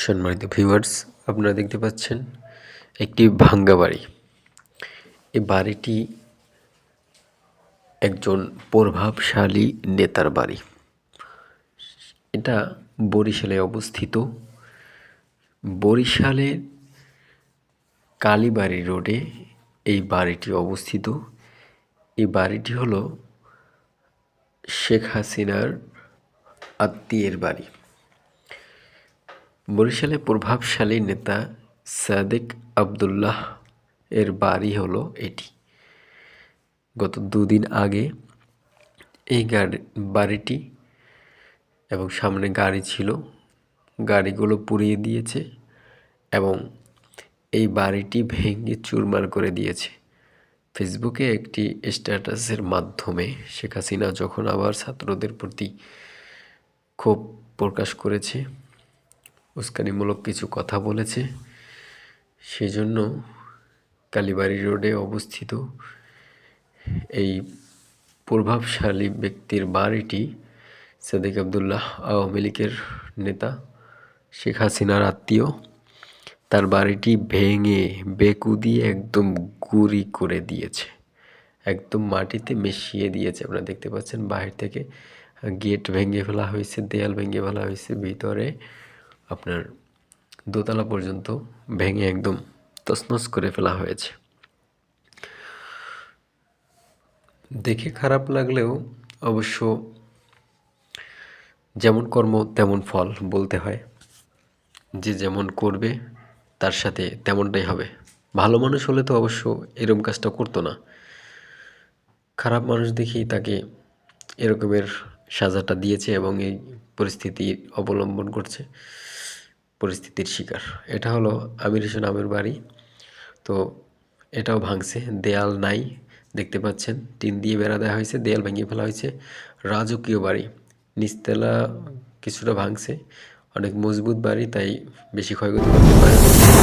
সম্মানিত ভিউয়ার্স, আপনারা দেখতে পাচ্ছেন একটি ভাঙ্গা বাড়ি। এই বাড়িটি একজন প্রভাবশালী নেতার বাড়ি। এটা বরিশালে অবস্থিত। বরিশালের কালীবাড়ি রোডে এই বাড়িটি অবস্থিত। এই বাড়িটি হলো শেখ হাসিনার আত্মীয়ের বাড়ি। বরিশালে প্রভাবশালী নেতা সাদেক আবদুল্লাহ এর বাড়ি হলো এটি। গত দুদিন আগে এই বাড়িটি এবং সামনে গাড়ি ছিল, গাড়িগুলো পুড়িয়ে দিয়েছে এবং এই বাড়িটি ভেঙে চুরমার করে দিয়েছে। ফেসবুকে একটি স্ট্যাটাসের মাধ্যমে শেখ হাসিনা যখন আবার ছাত্রদের প্রতি ক্ষোভ প্রকাশ করেছে, উস্কানিমূলক কিছু কথা বলেছে, সেজন্য কালীবাড়ি রোডে অবস্থিত এই প্রভাবশালী ব্যক্তির বাড়িটি সাদেক আবদুল্লাহ আওয়ামী লীগের নেতা, শেখ হাসিনার আত্মীয়, তার বাড়িটি ভেঙে বেকু দিয়ে একদম গুঁড়ি করে দিয়েছে, একদম মাটিতে মিশিয়ে দিয়েছে। আপনারা দেখতে পাচ্ছেন বাহির থেকে গেট ভেঙে ফেলা হয়েছে, দেয়াল ভেঙে ফেলা হয়েছে, ভিতরে আপনার দোতলা পর্যন্ত ভেঙে একদম তছনছ করে ফেলা হয়েছে। দেখে খারাপ লাগলেও অবশ্য যেমন কর্ম তেমন ফল বলতে হয়। যে যেমন করবে তার সাথে তেমনটাই হবে। ভালো মানুষ হলে তো অবশ্য এরকম কাজটা করতো না। খারাপ মানুষ দেখেই তাকে এরকমের সাজাটা দিয়েছে এবং এই পরিস্থিতি অবলম্বন করছে, পরিস্থিতির শিকার। এটা হলো আমির হোসেন আমের বাড়ি। তো এটাও ভাঙছে, দেয়াল নাই, দেখতে পাচ্ছেন টিন দিয়ে বেড়া দেওয়া হয়েছে, দেয়াল ভেঙে ফেলা হয়েছে। রাজকীয় বাড়ি, নিচতলা কিছুটা ভাঙছে, অনেক মজবুত বাড়ি, তাই বেশি ক্ষয়ক্ষতি করতে পারে না।